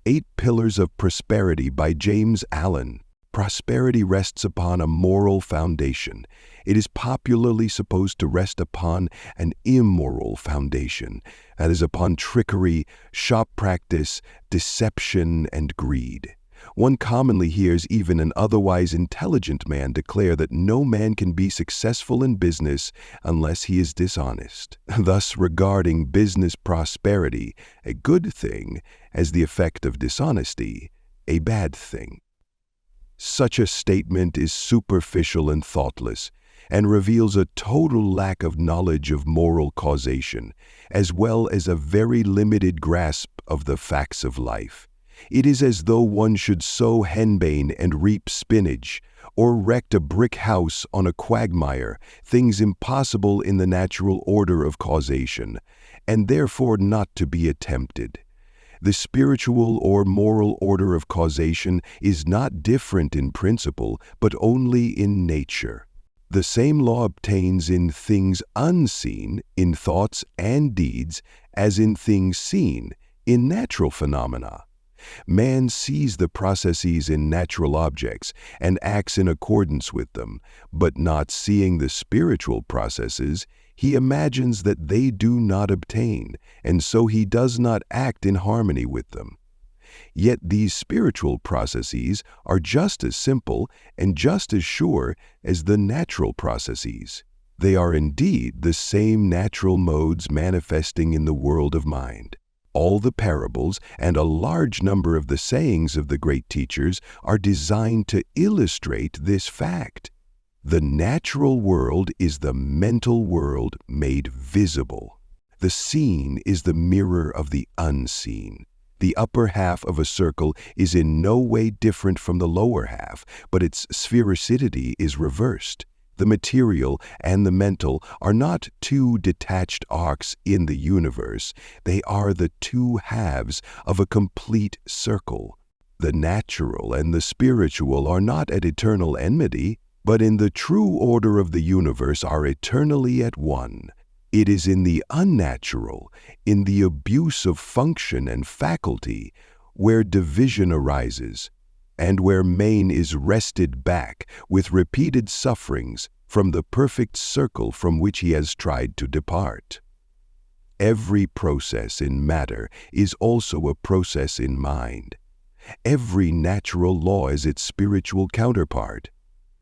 8 Pillars of Prosperity by James Allen. Prosperity rests upon a moral foundation. It is popularly supposed to rest upon an immoral foundation, that is, upon trickery, shop practice, deception, and greed. One commonly hears even an otherwise intelligent man declare that no man can be successful in business unless he is dishonest, thus regarding business prosperity, a good thing, as the effect of dishonesty, a bad thing. Such a statement is superficial and thoughtless, and reveals a total lack of knowledge of moral causation, as well as a very limited grasp of the facts of life. It is as though one should sow henbane and reap spinach, or erect a brick house on a quagmire, things impossible in the natural order of causation, and therefore not to be attempted. The spiritual or moral order of causation is not different in principle, but only in nature. The same law obtains in things unseen, in thoughts and deeds, as in things seen, in natural phenomena. Man sees the processes in natural objects and acts in accordance with them, but not seeing the spiritual processes, he imagines that they do not obtain, and so he does not act in harmony with them. Yet these spiritual processes are just as simple and just as sure as the natural processes. They are indeed the same natural modes manifesting in the world of mind. All the parables and a large number of the sayings of the great teachers are designed to illustrate this fact. The natural world is the mental world made visible. The seen is the mirror of the unseen. The upper half of a circle is in no way different from the lower half, but its sphericity is reversed. The material and the mental are not two detached arcs in the universe. They are the two halves of a complete circle. The natural and the spiritual are not at eternal enmity, but in the true order of the universe are eternally at one. It is in the unnatural, in the abuse of function and faculty, where division arises, and where man is wrested back with repeated sufferings from the perfect circle from which he has tried to depart. Every process in matter is also a process in mind. Every natural law is its spiritual counterpart.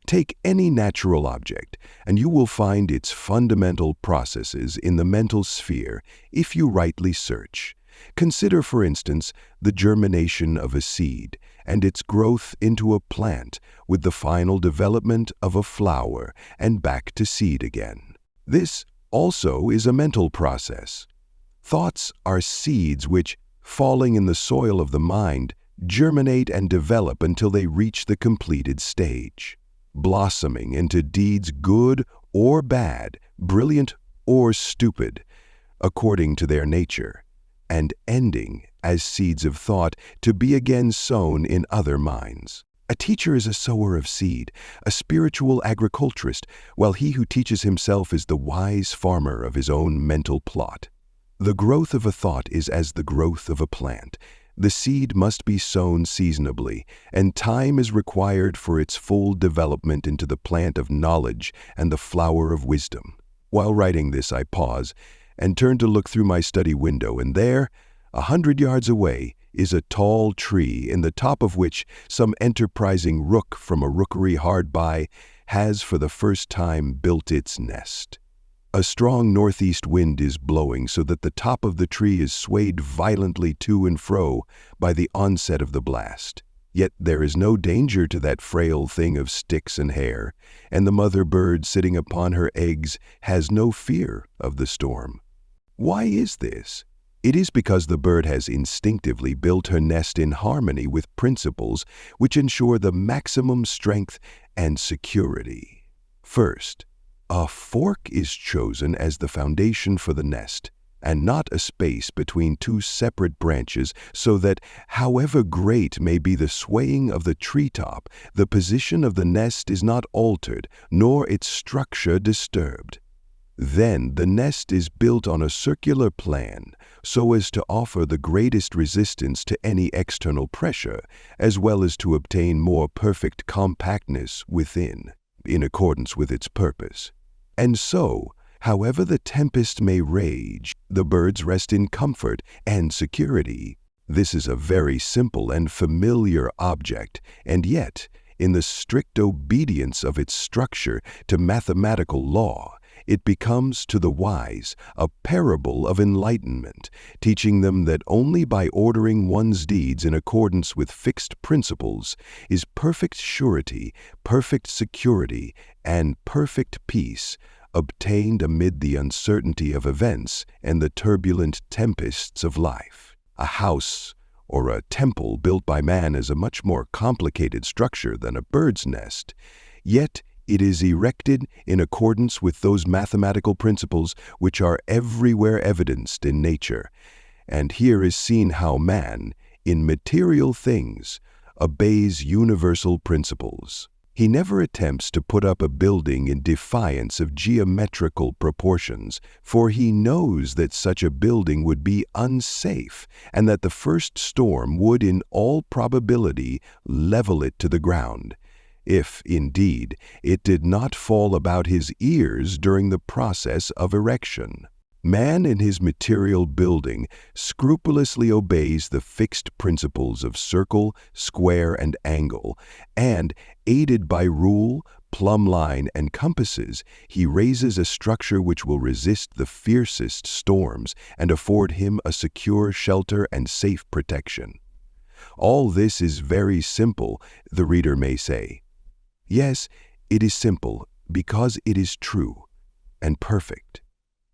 Take any natural object, and you will find its fundamental processes in the mental sphere if you rightly search. Consider, for instance, the germination of a seed and its growth into a plant with the final development of a flower and back to seed again. This also is a mental process. Thoughts are seeds which, falling in the soil of the mind, germinate and develop until they reach the completed stage, blossoming into deeds good or bad, brilliant or stupid, according to their nature, and ending as seeds of thought to be again sown in other minds. A teacher is a sower of seed, a spiritual agriculturist, while he who teaches himself is the wise farmer of his own mental plot. The growth of a thought is as the growth of a plant. The seed must be sown seasonably, and time is required for its full development into the plant of knowledge and the flower of wisdom. While writing this, I pause and turn to look through my study window, and there, 100 yards away, is a tall tree in the top of which some enterprising rook from a rookery hard by has for the first time built its nest. A strong northeast wind is blowing so that the top of the tree is swayed violently to and fro by the onset of the blast. Yet there is no danger to that frail thing of sticks and hair, and the mother bird sitting upon her eggs has no fear of the storm. Why is this? It is because the bird has instinctively built her nest in harmony with principles which ensure the maximum strength and security. First, a fork is chosen as the foundation for the nest, and not a space between two separate branches, so that, however great may be the swaying of the treetop, the position of the nest is not altered, nor its structure disturbed. Then the nest is built on a circular plan so as to offer the greatest resistance to any external pressure, as well as to obtain more perfect compactness within, in accordance with its purpose. And so, however the tempest may rage, the birds rest in comfort and security. This is a very simple and familiar object, and yet, in the strict obedience of its structure to mathematical law, it becomes to the wise a parable of enlightenment, teaching them that only by ordering one's deeds in accordance with fixed principles is perfect surety, perfect security, and perfect peace obtained amid the uncertainty of events and the turbulent tempests of life. A house or a temple built by man is a much more complicated structure than a bird's nest, yet it is erected in accordance with those mathematical principles which are everywhere evidenced in nature. And here is seen how man, in material things, obeys universal principles. He never attempts to put up a building in defiance of geometrical proportions, for he knows that such a building would be unsafe and that the first storm would in all probability level it to the ground, if, indeed, it did not fall about his ears during the process of erection. Man in his material building scrupulously obeys the fixed principles of circle, square, and angle, and, aided by rule, plumb line, and compasses, he raises a structure which will resist the fiercest storms and afford him a secure shelter and safe protection. All this is very simple, the reader may say. Yes, it is simple because it is true and perfect.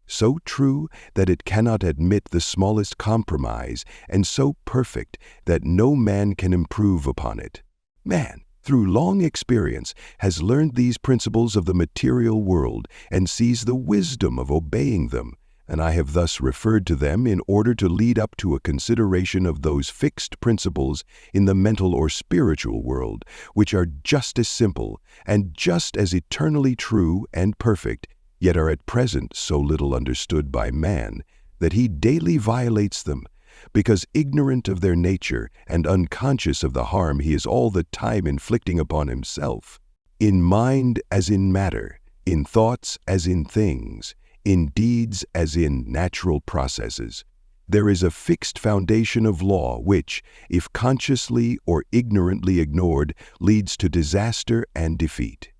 So true that it cannot admit the smallest compromise, and so perfect that no man can improve upon it. Man, through long experience, has learned these principles of the material world and sees the wisdom of obeying them, and I have thus referred to them in order to lead up to a consideration of those fixed principles in the mental or spiritual world, which are just as simple and just as eternally true and perfect, yet are at present so little understood by man that he daily violates them, because ignorant of their nature and unconscious of the harm he is all the time inflicting upon himself. In mind as in matter, in thoughts as in things, in deeds as in natural processes, there is a fixed foundation of law which, if consciously or ignorantly ignored, leads to disaster and defeat.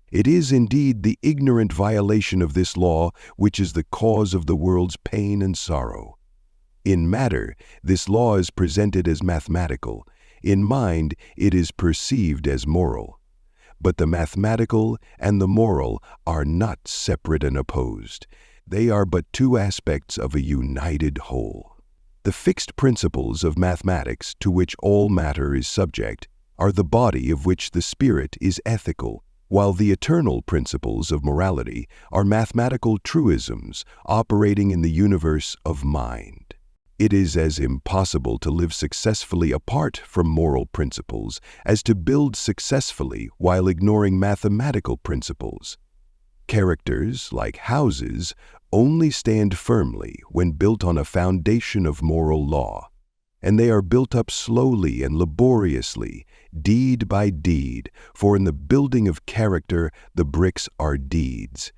It is indeed the ignorant violation of this law which is the cause of the world's pain and sorrow. In matter, this law is presented as mathematical. In mind, it is perceived as moral. But the mathematical and the moral are not separate and opposed. They are but two aspects of a united whole. The fixed principles of mathematics, to which all matter is subject, are the body of which the spirit is ethical, while the eternal principles of morality are mathematical truisms operating in the universe of mind. It is as impossible to live successfully apart from moral principles as to build successfully while ignoring mathematical principles. Characters, like houses, only stand firmly when built on a foundation of moral law, and they are built up slowly and laboriously, deed by deed, for in the building of character the bricks are deeds.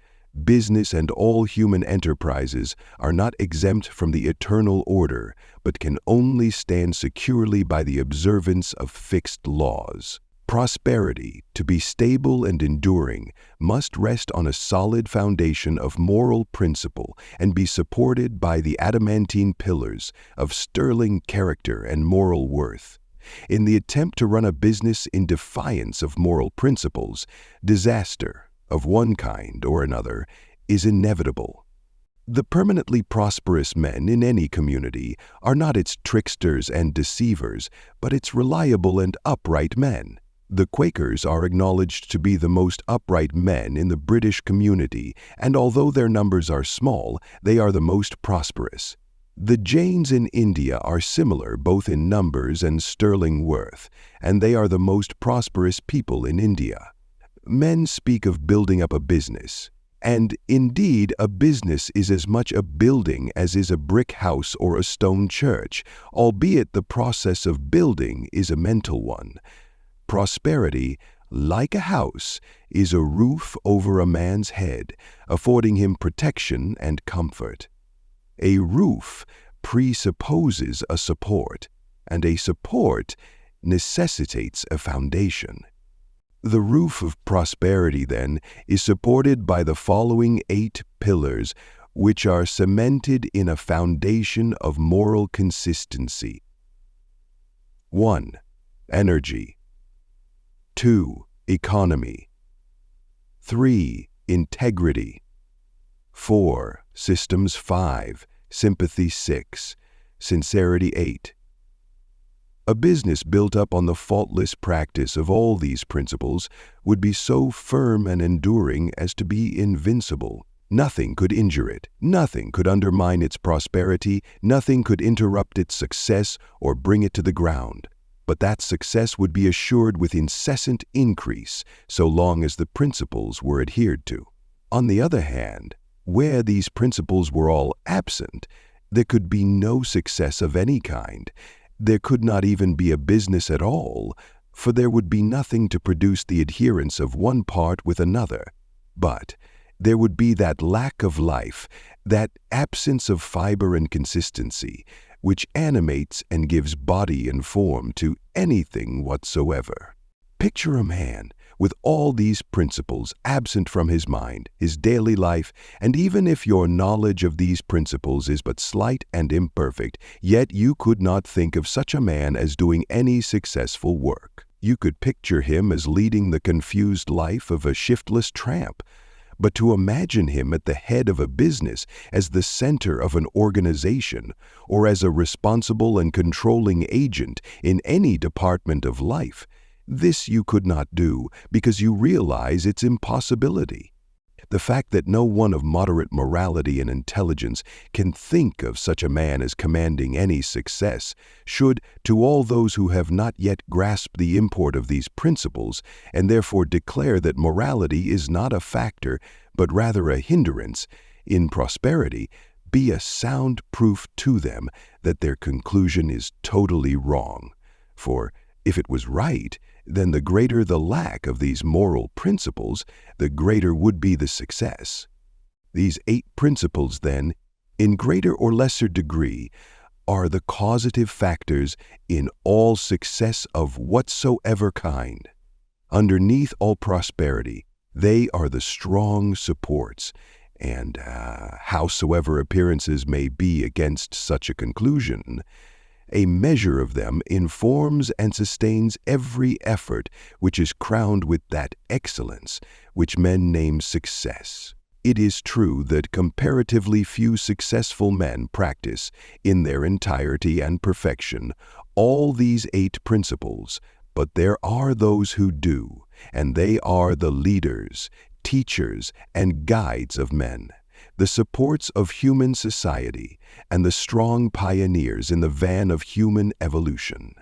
Business and all human enterprises are not exempt from the eternal order, but can only stand securely by the observance of fixed laws. Prosperity, to be stable and enduring, must rest on a solid foundation of moral principle and be supported by the adamantine pillars of sterling character and moral worth. In the attempt to run a business in defiance of moral principles, disaster, of one kind or another, is inevitable. The permanently prosperous men in any community are not its tricksters and deceivers, but its reliable and upright men. The Quakers are acknowledged to be the most upright men in the British community, and although their numbers are small, they are the most prosperous. The Jains in India are similar both in numbers and sterling worth, and they are the most prosperous people in India. Men speak of building up a business. And indeed, a business is as much a building as is a brick house or a stone church, albeit the process of building is a mental one. Prosperity, like a house, is a roof over a man's head, affording him protection and comfort. A roof presupposes a support, and a support necessitates a foundation. The roof of prosperity, then, is supported by the following 8 pillars, which are cemented in a foundation of moral consistency. 1. Energy. 2. Economy. 3. Integrity. 4. Systems 5. Sympathy 6. Sincerity 8. A business built up on the faultless practice of all these principles would be so firm and enduring as to be invincible. Nothing could injure it, nothing could undermine its prosperity, nothing could interrupt its success or bring it to the ground. But that success would be assured with incessant increase so long as the principles were adhered to. On the other hand, where these principles were all absent, there could be no success of any kind. There could not even be a business at all, for there would be nothing to produce the adherence of one part with another. But there would be that lack of life, that absence of fiber and consistency, which animates and gives body and form to anything whatsoever. Picture a man with all these principles absent from his mind, his daily life, and even if your knowledge of these principles is but slight and imperfect, yet you could not think of such a man as doing any successful work. You could picture him as leading the confused life of a shiftless tramp. But to imagine him at the head of a business, as the center of an organization, or as a responsible and controlling agent in any department of life, this you could not do because you realize its impossibility. The fact that no one of moderate morality and intelligence can think of such a man as commanding any success should, to all those who have not yet grasped the import of these principles and therefore declare that morality is not a factor but rather a hindrance in prosperity, be a sound proof to them that their conclusion is totally wrong. For if it was right, then the greater the lack of these moral principles, the greater would be the success. These 8 principles, then, in greater or lesser degree, are the causative factors in all success of whatsoever kind. Underneath all prosperity, they are the strong supports, and howsoever appearances may be against such a conclusion, a measure of them informs and sustains every effort which is crowned with that excellence which men name success. It is true that comparatively few successful men practice, in their entirety and perfection, all these 8 principles, but there are those who do, and they are the leaders, teachers, and guides of men, the supports of human society, and the strong pioneers in the van of human evolution.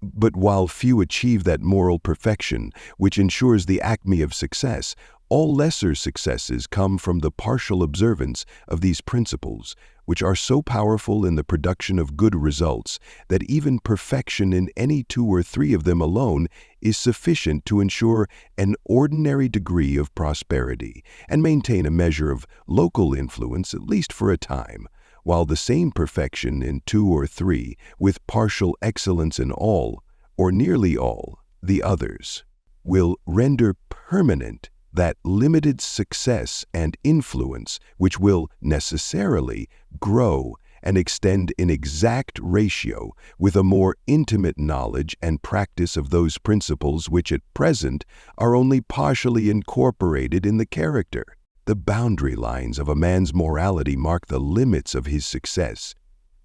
But while few achieve that moral perfection which ensures the acme of success, all lesser successes come from the partial observance of these principles, which are so powerful in the production of good results that even perfection in any 2 or 3 of them alone is sufficient to ensure an ordinary degree of prosperity and maintain a measure of local influence at least for a time, while the same perfection in 2 or 3, with partial excellence in all, or nearly all, the others, will render permanent that limited success and influence which will necessarily grow and extend in exact ratio with a more intimate knowledge and practice of those principles which at present are only partially incorporated in the character. The boundary lines of a man's morality mark the limits of his success.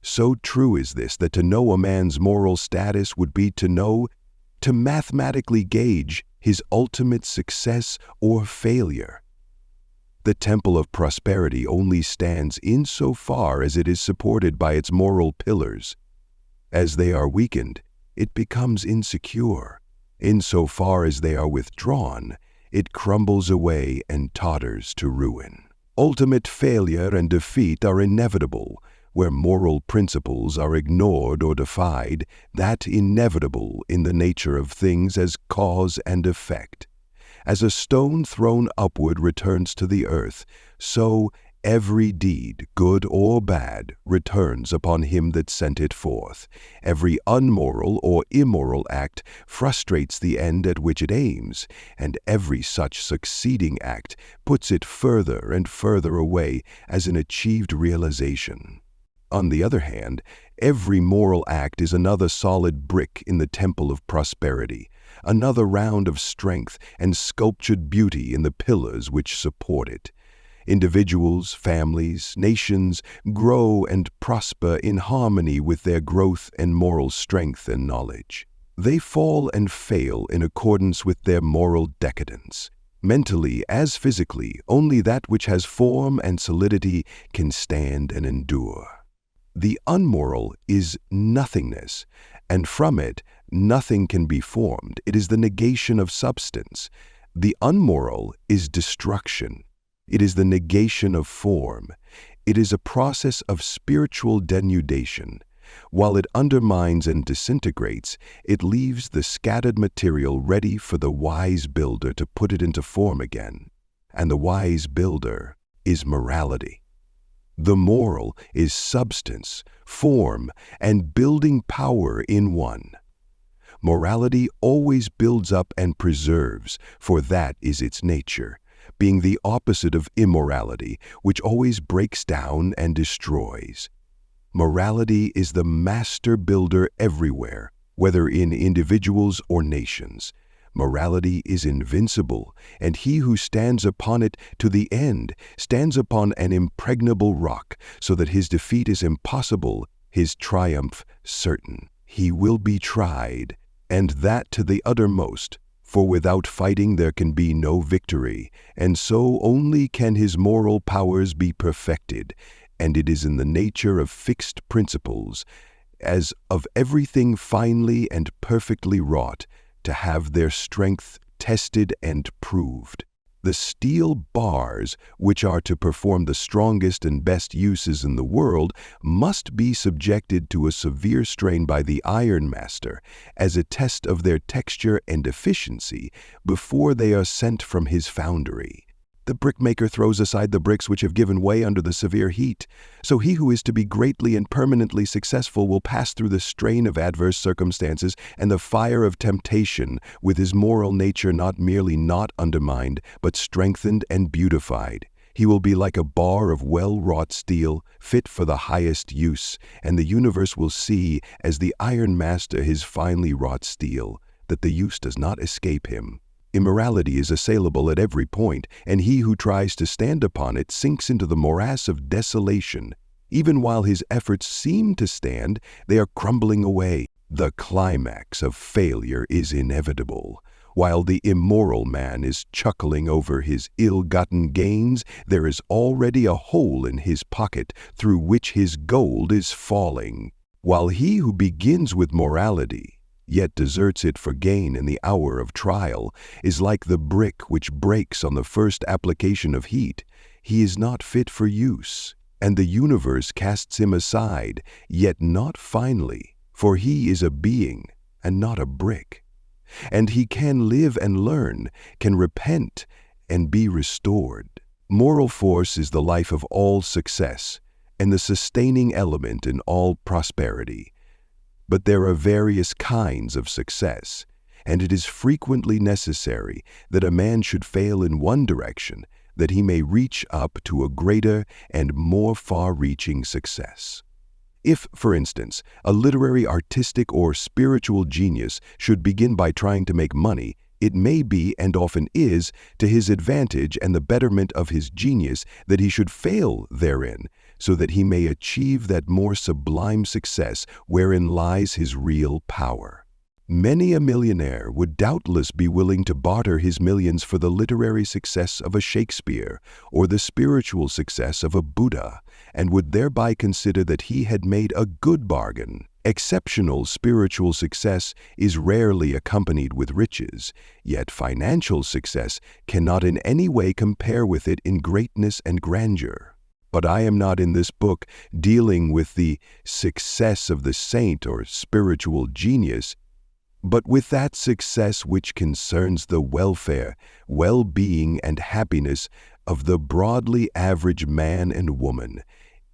So true is this that to know a man's moral status would be to mathematically gauge his ultimate success or failure. The temple of prosperity only stands insofar as it is supported by its moral pillars. As they are weakened, it becomes insecure. Insofar as they are withdrawn, it crumbles away and totters to ruin. Ultimate failure and defeat are inevitable. Where moral principles are ignored or defied, that inevitable in the nature of things as cause and effect. As a stone thrown upward returns to the earth, so every deed, good or bad, returns upon him that sent it forth. Every unmoral or immoral act frustrates the end at which it aims, and every such succeeding act puts it further and further away as an achieved realization. On the other hand, every moral act is another solid brick in the temple of prosperity, another round of strength and sculptured beauty in the pillars which support it. Individuals, families, nations grow and prosper in harmony with their growth and moral strength and knowledge. They fall and fail in accordance with their moral decadence. Mentally as physically, only that which has form and solidity can stand and endure. The unmoral is nothingness, and from it nothing can be formed. It is the negation of substance. The unmoral is destruction. It is the negation of form. It is a process of spiritual denudation. While it undermines and disintegrates, it leaves the scattered material ready for the wise builder to put it into form again. And the wise builder is morality. The moral is substance, form, and building power in one. Morality always builds up and preserves, for that is its nature, being the opposite of immorality, which always breaks down and destroys. Morality is the master builder everywhere, whether in individuals or nations. Morality is invincible, and he who stands upon it to the end stands upon an impregnable rock, so that his defeat is impossible, his triumph certain. He will be tried, and that to the uttermost, for without fighting there can be no victory, and so only can his moral powers be perfected, and it is in the nature of fixed principles, as of everything finely and perfectly wrought, to have their strength tested and proved. The steel bars, which are to perform the strongest and best uses in the world, must be subjected to a severe strain by the ironmaster as a test of their texture and efficiency before they are sent from his foundry. The brickmaker throws aside the bricks which have given way under the severe heat. So he who is to be greatly and permanently successful will pass through the strain of adverse circumstances and the fire of temptation with his moral nature not merely not undermined, but strengthened and beautified. He will be like a bar of well-wrought steel, fit for the highest use, and the universe will see, as the ironmaster his finely wrought steel, that the use does not escape him. Immorality is assailable at every point, and he who tries to stand upon it sinks into the morass of desolation. Even while his efforts seem to stand, they are crumbling away. The climax of failure is inevitable. While the immoral man is chuckling over his ill-gotten gains, there is already a hole in his pocket through which his gold is falling. While he who begins with morality, yet deserts it for gain in the hour of trial, is like the brick which breaks on the first application of heat. He is not fit for use, and the universe casts him aside, yet not finally, for he is a being and not a brick. And he can live and learn, can repent and be restored. Moral force is the life of all success and the sustaining element in all prosperity. But there are various kinds of success, and it is frequently necessary that a man should fail in one direction that he may reach up to a greater and more far-reaching success. If, for instance, a literary, artistic, or spiritual genius should begin by trying to make money, it may be, and often is, to his advantage and the betterment of his genius that he should fail therein, so that he may achieve that more sublime success wherein lies his real power. Many a millionaire would doubtless be willing to barter his millions for the literary success of a Shakespeare or the spiritual success of a Buddha, and would thereby consider that he had made a good bargain. Exceptional spiritual success is rarely accompanied with riches, yet financial success cannot in any way compare with it in greatness and grandeur. But I am not in this book dealing with the success of the saint or spiritual genius, but with that success which concerns the welfare, well-being, and happiness of the broadly average man and woman.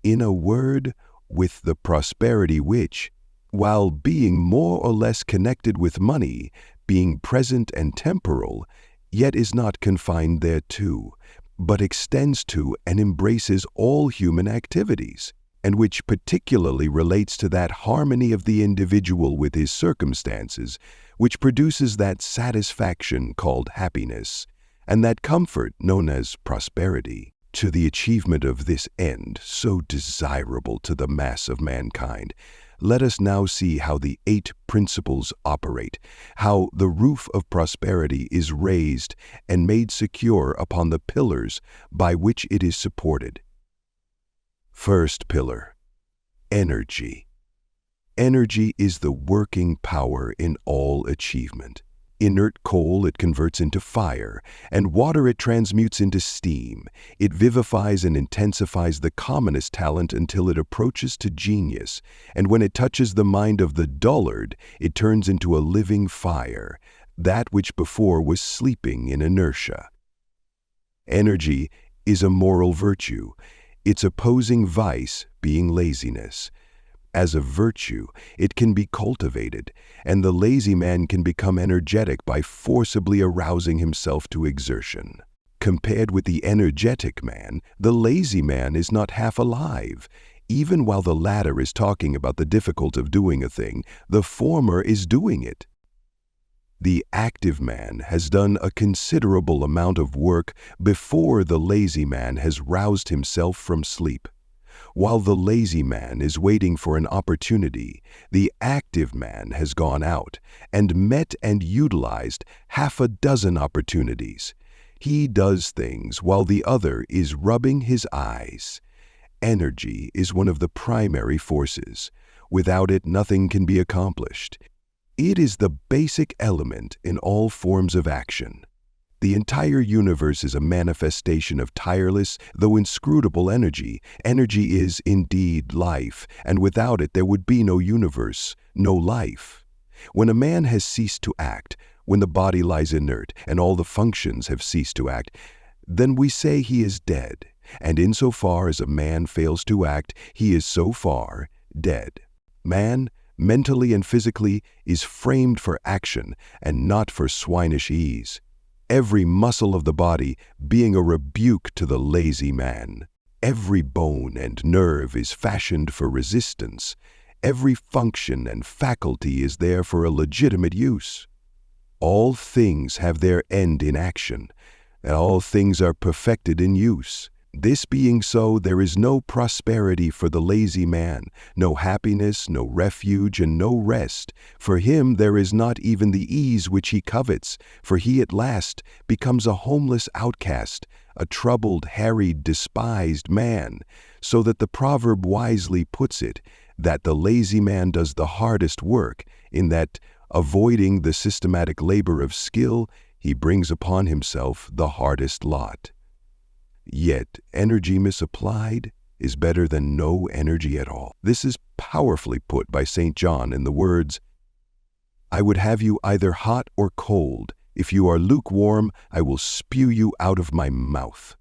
In a word, with the prosperity which, while being more or less connected with money, being present and temporal, yet is not confined thereto, but extends to and embraces all human activities, and which particularly relates to that harmony of the individual with his circumstances, which produces that satisfaction called happiness, and that comfort known as prosperity. To the achievement of this end, so desirable to the mass of mankind, let us now see how the 8 principles operate, how the roof of prosperity is raised and made secure upon the pillars by which it is supported. First pillar, energy. Energy is the working power in all achievement. Inert coal it converts into fire, and water it transmutes into steam. It vivifies and intensifies the commonest talent until it approaches to genius, and when it touches the mind of the dullard, it turns into a living fire, that which before was sleeping in inertia. Energy is a moral virtue, its opposing vice being laziness. As a virtue, it can be cultivated, and the lazy man can become energetic by forcibly arousing himself to exertion. Compared with the energetic man, the lazy man is not half alive. Even while the latter is talking about the difficulty of doing a thing, the former is doing it. The active man has done a considerable amount of work before the lazy man has roused himself from sleep. While the lazy man is waiting for an opportunity, the active man has gone out and met and utilized half a dozen opportunities. He does things while the other is rubbing his eyes. Energy is one of the primary forces. Without it, nothing can be accomplished. It is the basic element in all forms of action. The entire universe is a manifestation of tireless, though inscrutable energy. Energy is indeed life, and without it there would be no universe, no life. When a man has ceased to act, when the body lies inert and all the functions have ceased to act, then we say he is dead, and insofar as a man fails to act, he is so far dead. Man, mentally and physically, is framed for action and not for swinish ease. Every muscle of the body being a rebuke to the lazy man. Every bone and nerve is fashioned for resistance. Every function and faculty is there for a legitimate use. All things have their end in action, and all things are perfected in use. This being so, there is no prosperity for the lazy man, no happiness, no refuge, and no rest. For him there is not even the ease which he covets, for he at last becomes a homeless outcast, a troubled, harried, despised man, so that the proverb wisely puts it, that the lazy man does the hardest work, in that, avoiding the systematic labor of skill, he brings upon himself the hardest lot. Yet, energy misapplied is better than no energy at all. This is powerfully put by St. John in the words, "I would have you either hot or cold. If you are lukewarm, I will spew you out of my mouth."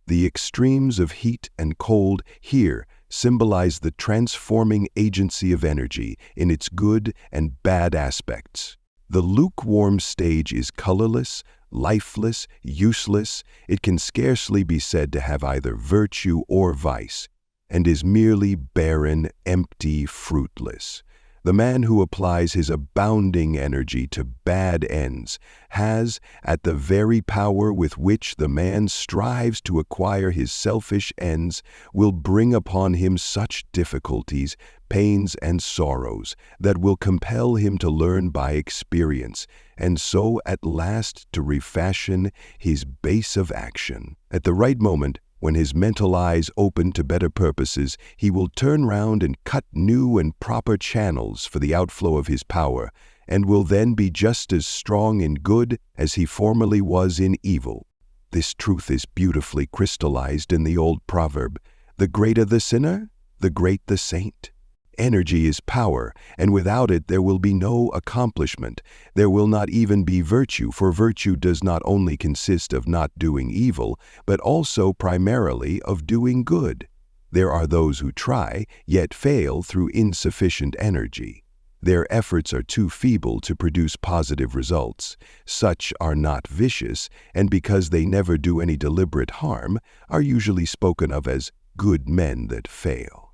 The extremes of heat and cold here symbolize the transforming agency of energy in its good and bad aspects. The lukewarm stage is colorless, lifeless, useless. It can scarcely be said to have either virtue or vice, and is merely barren, empty, fruitless. The man who applies his abounding energy to bad ends has, at the very power with which the man strives to acquire his selfish ends, will bring upon him such difficulties, pains, and sorrows that will compel him to learn by experience, and so at last to refashion his base of action. At the right moment, When his mental eyes open to better purposes, he will turn round and cut new and proper channels for the outflow of his power, and will then be just as strong in good as he formerly was in evil. This truth is beautifully crystallized in the old proverb, "The greater the sinner, the great the saint." Energy is power, and without it there will be no accomplishment. There will not even be virtue, for virtue does not only consist of not doing evil, but also primarily of doing good. There are those who try, yet fail through insufficient energy. Their efforts are too feeble to produce positive results. Such are not vicious, and because they never do any deliberate harm, are usually spoken of as good men that fail.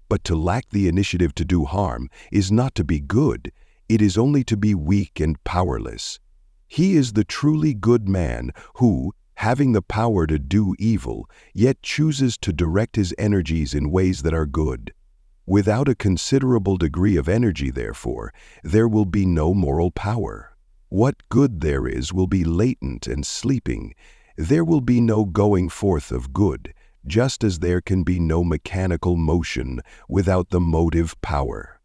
But to lack the initiative to do harm is not to be good, it is only to be weak and powerless. He is the truly good man who, having the power to do evil, yet chooses to direct his energies in ways that are good. Without a considerable degree of energy, therefore, there will be no moral power. What good there is will be latent and sleeping. There will be no going forth of good, just as there can be no mechanical motion without the motive power.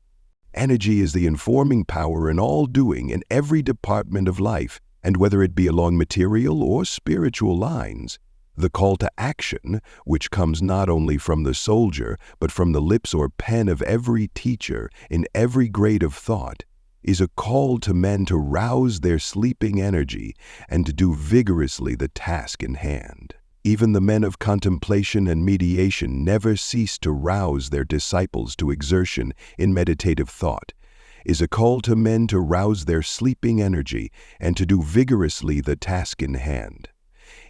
Energy is the informing power in all doing in every department of life, and whether it be along material or spiritual lines. The call to action, which comes not only from the soldier, but from the lips or pen of every teacher in every grade of thought, is a call to men to rouse their sleeping energy and to do vigorously the task in hand. Even the men of contemplation and mediation never cease to rouse their disciples to exertion in meditative thought, is a call to men to rouse their sleeping energy and to do vigorously the task in hand.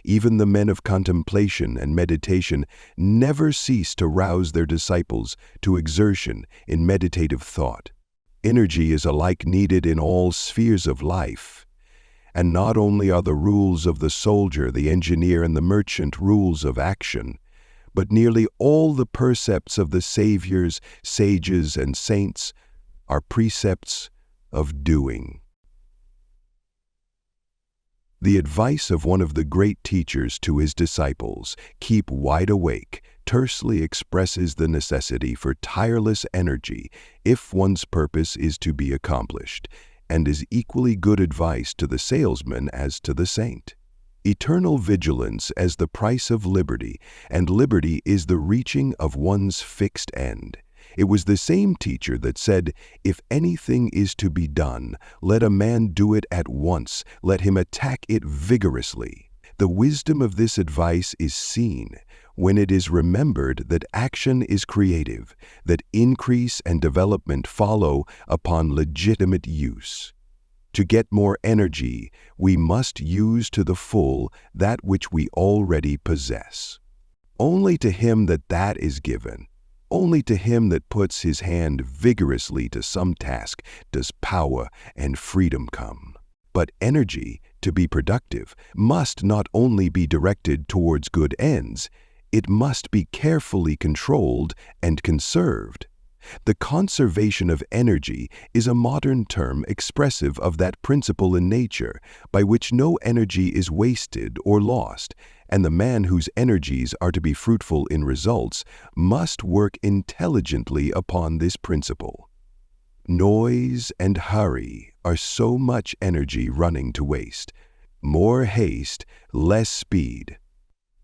Even the men of contemplation and meditation never cease to rouse their disciples to exertion in meditative thought. Energy is alike needed in all spheres of life. And not only are the rules of the soldier, the engineer, and the merchant rules of action, but nearly all the precepts of the saviors, sages, and saints are precepts of doing. The advice of one of the great teachers to his disciples, "Keep wide awake," tersely expresses the necessity for tireless energy if one's purpose is to be accomplished, and is equally good advice to the salesman as to the saint. Eternal vigilance as the price of liberty, and liberty is the reaching of one's fixed end. It was the same teacher that said, "If anything is to be done, let a man do it at once, let him attack it vigorously." The wisdom of this advice is seen when it is remembered that action is creative, that increase and development follow upon legitimate use. To get more energy, we must use to the full that which we already possess. Only to him that is given, only to him that puts his hand vigorously to some task, does power and freedom come. But energy, to be productive, must not only be directed towards good ends, it must be carefully controlled and conserved. The conservation of energy is a modern term expressive of that principle in nature by which no energy is wasted or lost, and the man whose energies are to be fruitful in results must work intelligently upon this principle. Noise and hurry are so much energy running to waste. More haste, less speed.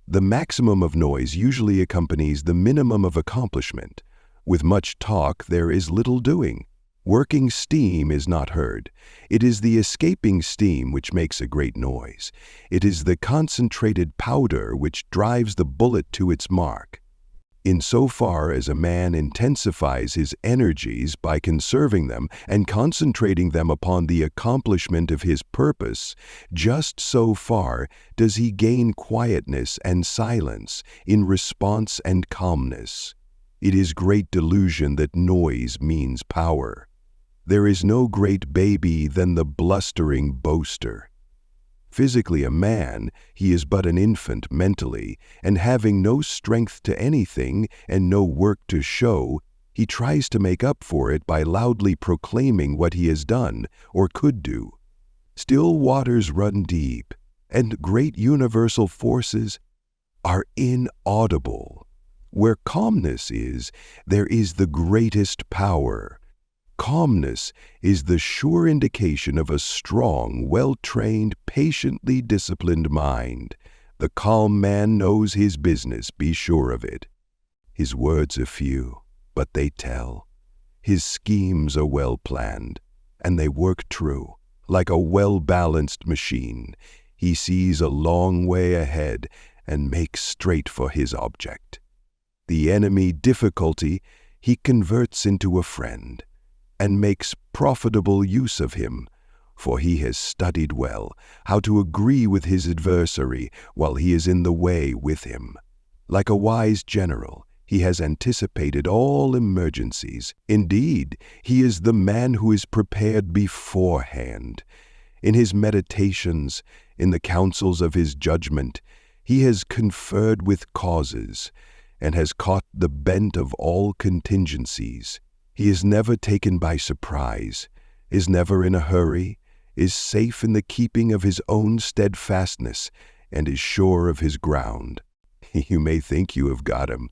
The maximum of noise usually accompanies the minimum of accomplishment. With much talk there is little doing. Working steam is not heard. It is the escaping steam which makes a great noise. It is the concentrated powder which drives the bullet to its mark. In so far as a man intensifies his energies by conserving them and concentrating them upon the accomplishment of his purpose, just so far does he gain quietness and silence in response and calmness. It is great delusion that noise means power. There is no great baby than the blustering boaster. Physically a man, he is but an infant mentally, and having no strength to anything and no work to show, he tries to make up for it by loudly proclaiming what he has done or could do. Still waters run deep, and great universal forces are inaudible. Where calmness is, there is the greatest power. Calmness is the sure indication of a strong, well-trained, patiently disciplined mind. The calm man knows his business, be sure of it. His words are few, but they tell. His schemes are well planned, and they work true. Like a well-balanced machine, he sees a long way ahead and makes straight for his object. The enemy, difficulty, he converts into a friend, and makes profitable use of him, for he has studied well how to agree with his adversary while he is in the way with him. Like a wise general, he has anticipated all emergencies. Indeed, he is the man who is prepared beforehand. In his meditations, in the counsels of his judgment, he has conferred with causes, and has caught the bent of all contingencies. He is never taken by surprise, is never in a hurry, is safe in the keeping of his own steadfastness, and is sure of his ground. You may think you have got him,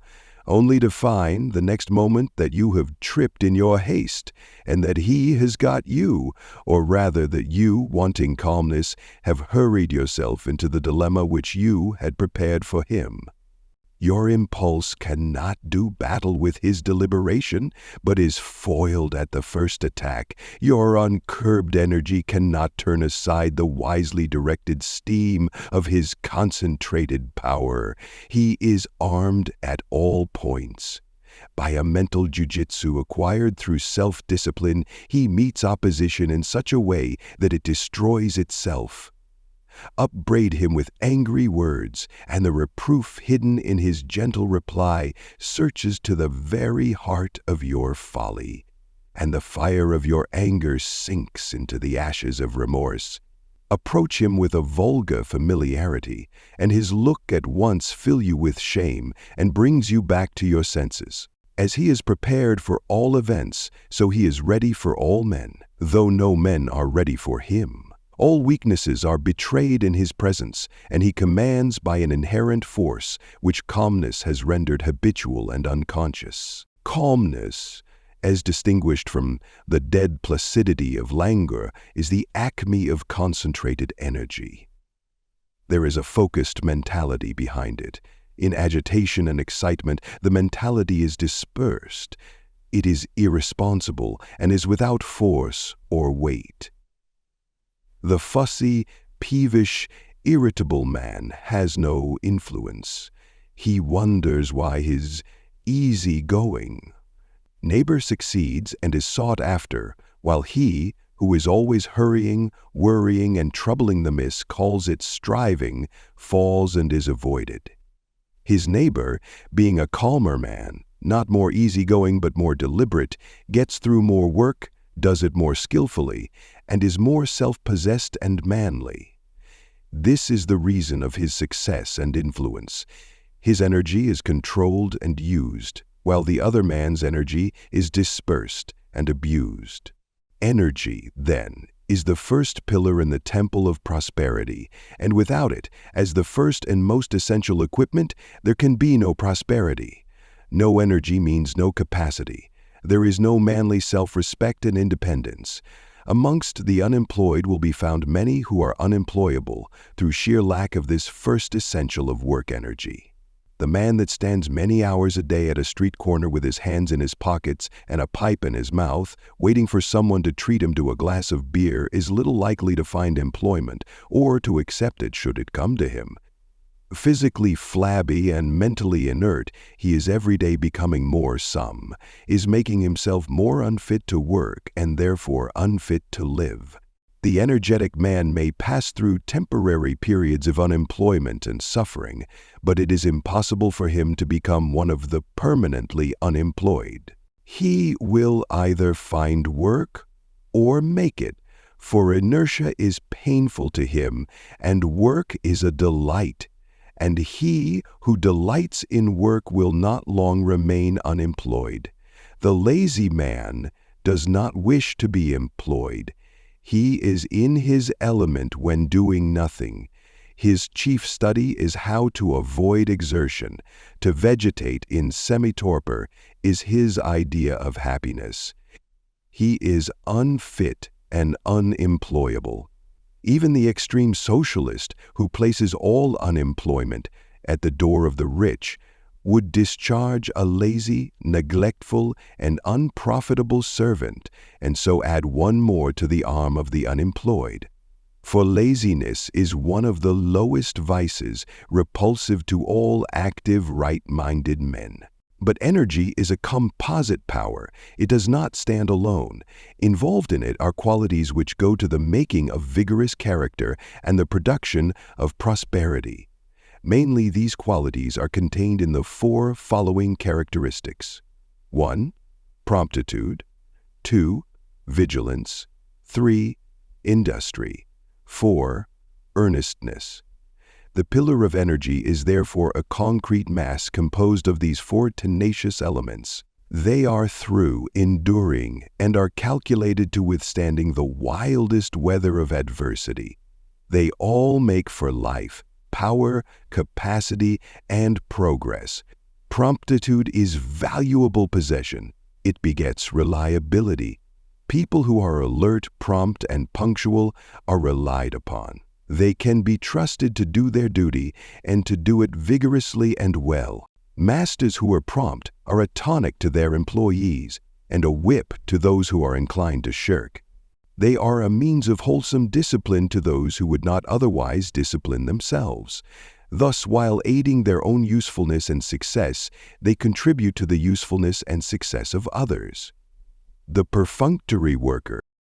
only to find the next moment that you have tripped in your haste, and that he has got you, or rather that you, wanting calmness, have hurried yourself into the dilemma which you had prepared for him. Your impulse cannot do battle with his deliberation, but is foiled at the first attack. Your uncurbed energy cannot turn aside the wisely directed steam of his concentrated power. He is armed at all points. By a mental jujitsu acquired through self-discipline, he meets opposition in such a way that it destroys itself. Upbraid him with angry words, and the reproof hidden in his gentle reply searches to the very heart of your folly, and the fire of your anger sinks into the ashes of remorse. Approach him with a vulgar familiarity, and his look at once fills you with shame and brings you back to your senses. As he is prepared for all events, so he is ready for all men, though no men are ready for him. All weaknesses are betrayed in his presence, and he commands by an inherent force which calmness has rendered habitual and unconscious. Calmness, as distinguished from the dead placidity of languor, is the acme of concentrated energy. There is a focused mentality behind it. In agitation and excitement, the mentality is dispersed. It is irresponsible and is without force or weight. The fussy, peevish, irritable man has no influence. He wonders why his easy-going neighbor succeeds and is sought after, while he, who is always hurrying, worrying, and troubling the miss, calls it striving, falls and is avoided. His neighbor, being a calmer man, not more easygoing but more deliberate, gets through more work, does it more skillfully, and is more self-possessed and manly. This is the reason of his success and influence. His energy is controlled and used, while the other man's energy is dispersed and abused. Energy, then, is the first pillar in the temple of prosperity, and without it, as the first and most essential equipment, there can be no prosperity. No energy means no capacity. There is no manly self-respect and independence. Amongst the unemployed will be found many who are unemployable through sheer lack of this first essential of work energy. The man that stands many hours a day at a street corner with his hands in his pockets and a pipe in his mouth, waiting for someone to treat him to a glass of beer, is little likely to find employment or to accept it should it come to him. Physically flabby and mentally inert, he is every day becoming more some, is making himself more unfit to work and therefore unfit to live. The energetic man may pass through temporary periods of unemployment and suffering, but it is impossible for him to become one of the permanently unemployed. He will either find work or make it, for inertia is painful to him and work is a delight. And he who delights in work will not long remain unemployed. The lazy man does not wish to be employed. He is in his element when doing nothing. His chief study is how to avoid exertion. To vegetate in semi-torpor is his idea of happiness. He is unfit and unemployable. Even the extreme socialist, who places all unemployment at the door of the rich, would discharge a lazy, neglectful, and unprofitable servant, and so add one more to the arm of the unemployed. For laziness is one of the lowest vices, repulsive to all active, right-minded men. But energy is a composite power. It does not stand alone. Involved in it are qualities which go to the making of vigorous character and the production of prosperity. Mainly, these qualities are contained in the four following characteristics. 1. Promptitude. 2. Vigilance. 3. Industry. 4. Earnestness. The pillar of energy is therefore a concrete mass composed of these four tenacious elements. They are through, enduring, and are calculated to withstanding the wildest weather of adversity. They all make for life, power, capacity, and progress. Promptitude is valuable possession. It begets reliability. People who are alert, prompt, and punctual are relied upon. They can be trusted to do their duty and to do it vigorously and well. Masters who are prompt are a tonic to their employees and a whip to those who are inclined to shirk. They are a means of wholesome discipline to those who would not otherwise discipline themselves. Thus, while aiding their own usefulness and success, they contribute to the usefulness and success of others. The perfunctory worker